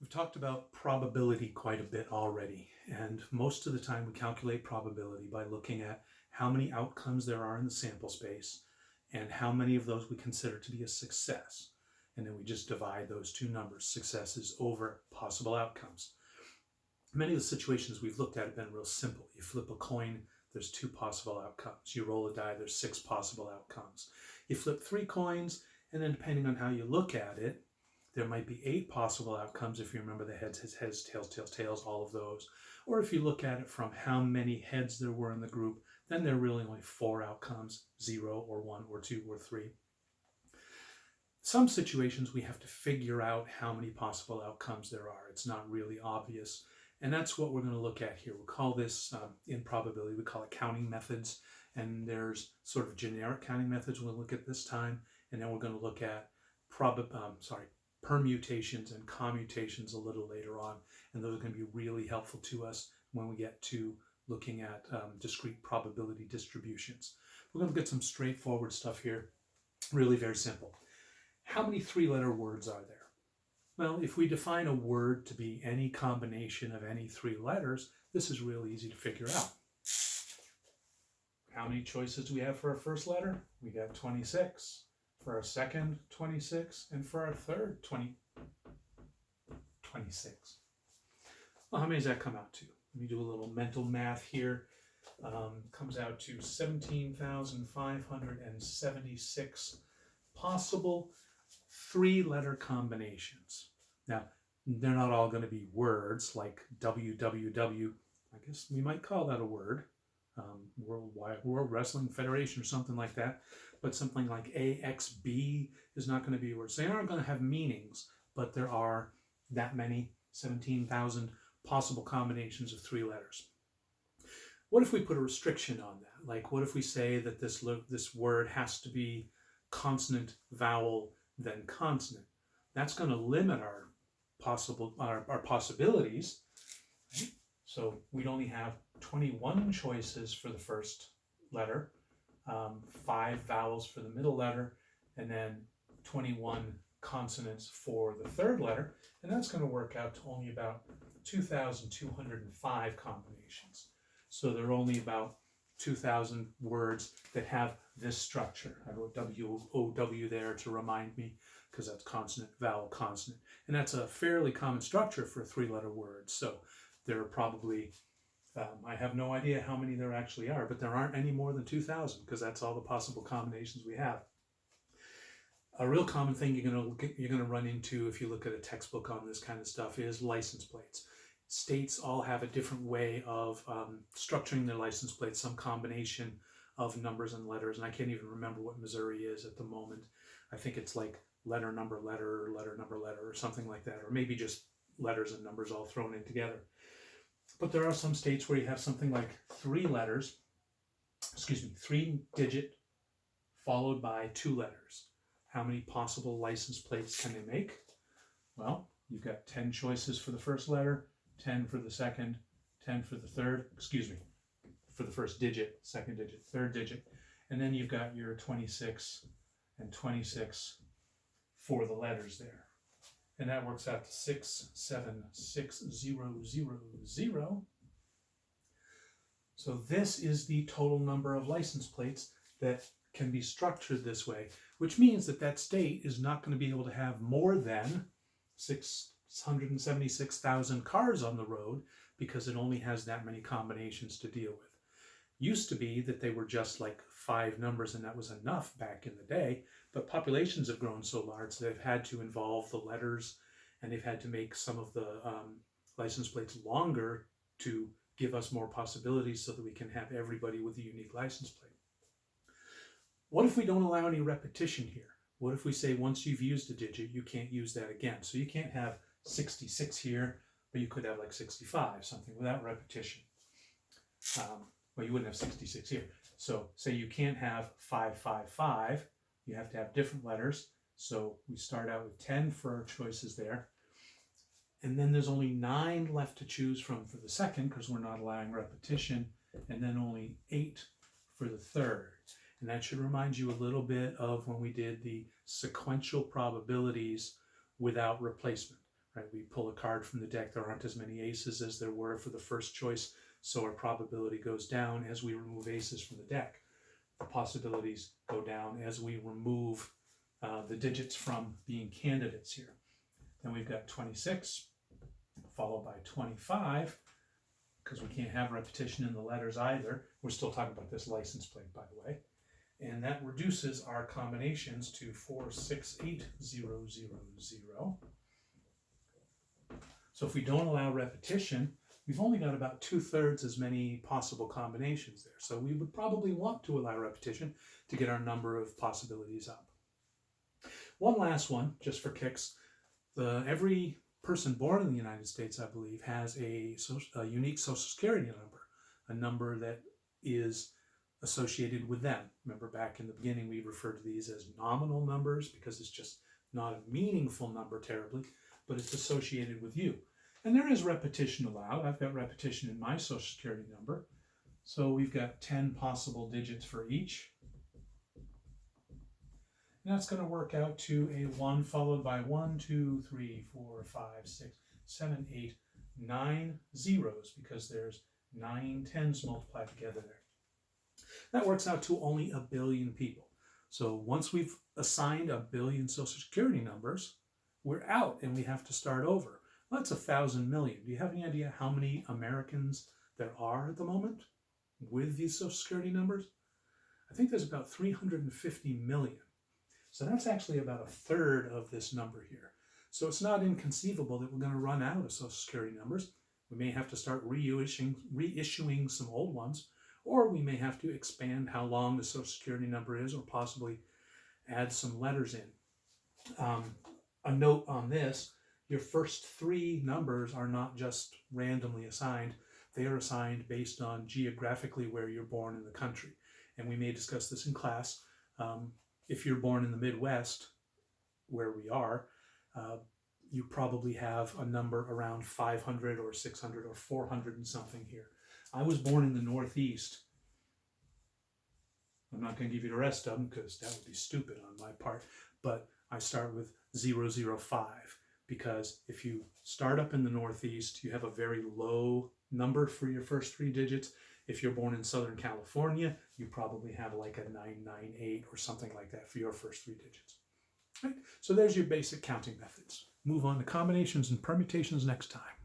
We've talked about probability quite a bit already, and most of the time we calculate probability by looking at how many outcomes there are in the sample space and how many of those we consider to be a success. And then we just divide those two numbers, successes over possible outcomes. Many of the situations we've looked at have been real simple. You flip a coin, there's two possible outcomes. You roll a die, there's six possible outcomes. You flip three coins, and then depending on how you look at it, there might be eight possible outcomes if you remember the heads, tails, tails, tails, all of those. Or if you look at it from how many heads there were in the group, then there are really only four outcomes, 0 or 1 or 2 or 3. Some situations we have to figure out how many possible outcomes there are. It's not really obvious. And that's what we're going to look at here. We'll call this, in probability, we call it counting methods. And there's sort of generic counting methods we'll look at this time. And then we're going to look at permutations and commutations a little later on. And those are going to be really helpful to us when we get to looking at discrete probability distributions. We're going to get some straightforward stuff here. Really very simple. How many three-letter words are there? Well, if we define a word to be any combination of any three letters, this is real easy to figure out. How many choices do we have for our first letter? We got 26. For our second, 26. And for our third, 26. Well, how many does that come out to? Let me do a little mental math here. Comes out to 17,576 possible three-letter combinations. Now, they're not all going to be words like WWW. I guess we might call that a word. World Wrestling Federation or something like that. But something like AXB is not going to be a word. So they aren't going to have meanings, but there are that many, 17,000 possible combinations of three letters. What if we put a restriction on that? Like, what if we say that this word has to be consonant, vowel, then consonant? That's going to limit our possibilities. Right? So we'd only have 21 choices for the first letter, 5 vowels for the middle letter, and then 21 consonants for the third letter. And that's going to work out to only about 2,205 combinations. So there are only about 2,000 words that have this structure. I wrote W-O-W there to remind me, because that's consonant, vowel, consonant. And that's a fairly common structure for a three-letter word. So there are probably, I have no idea how many there actually are, but there aren't any more than 2,000, because that's all the possible combinations we have. A real common thing you're going to run into if you look at a textbook on this kind of stuff is license plates. States all have a different way of structuring their license plates, some combination of numbers and letters, and I can't even remember what Missouri is at the moment. I think it's like letter, number, letter, letter, number, letter, or something like that, or maybe just letters and numbers all thrown in together. But there are some states where you have something like 3 digit followed by 2 letters. How many possible license plates can they make? Well, you've got 10 choices for the first letter, 10 for the second, 10 for the third, for the first digit, second digit, third digit. And then you've got your 26 and 26 for the letters there. And that works out to 676,000. So this is the total number of license plates that can be structured this way, which means that that state is not going to be able to have more than 676,000 cars on the road, because it only has that many combinations to deal with. Used to be that they were just like 5 numbers and that was enough back in the day, but populations have grown so large that they've had to involve the letters, and they've had to make some of the license plates longer to give us more possibilities so that we can have everybody with a unique license plate. What if we don't allow any repetition here? What if we say once you've used a digit, you can't use that again? So you can't have 66 here, but you could have like 65, something without repetition. Well, you wouldn't have 66 here. So say you can't have 555, you have to have different letters. So we start out with 10 for our choices there. And then there's only 9 left to choose from for the second, because we're not allowing repetition, and then only 8 for the third. And that should remind you a little bit of when we did the sequential probabilities without replacement. right? We pull a card from the deck, there aren't as many aces as there were for the first choice, so our probability goes down as we remove aces from the deck. The possibilities go down as we remove the digits from being candidates here. Then we've got 26, followed by 25, because we can't have repetition in the letters either. We're still talking about this license plate, by the way. And that reduces our combinations to 4, 6, 8, 0, 0, 0. So if we don't allow repetition, we've only got about 2/3 as many possible combinations there. So we would probably want to allow repetition to get our number of possibilities up. One last one, just for kicks. Every person born in the United States, I believe, has a unique Social Security number, a number that is associated with them. Remember back in the beginning, we referred to these as nominal numbers because it's just not a meaningful number terribly, but it's associated with you. And there is repetition allowed. I've got repetition in my Social Security number. So we've got 10 possible digits for each. And that's going to work out to a 1 followed by 1, 2, 3, 4, 5, 6, 7, 8, 9 zeros, because there's 9 tens multiplied together there. That works out to only 1 billion people. So once we've assigned 1 billion Social Security numbers, we're out and we have to start over. Well, that's 1,000 million. Do you have any idea how many Americans there are at the moment with these Social Security numbers? I think there's about 350 million. So that's actually about 1/3 of this number here. So it's not inconceivable that we're going to run out of Social Security numbers. We may have to start reissuing some old ones, or we may have to expand how long the Social Security number is, or possibly add some letters in. A note on this, your first 3 numbers are not just randomly assigned. They are assigned based on geographically where you're born in the country. And we may discuss this in class. If you're born in the Midwest, where we are, you probably have a number around 500 or 600 or 400 and something here. I was born in the Northeast. I'm not going to give you the rest of them because that would be stupid on my part, but I start with 005 because if you start up in the Northeast, you have a very low number for your first 3 digits. If you're born in Southern California, you probably have like a 998 or something like that for your first 3 digits. Right? So there's your basic counting methods. Move on to combinations and permutations next time.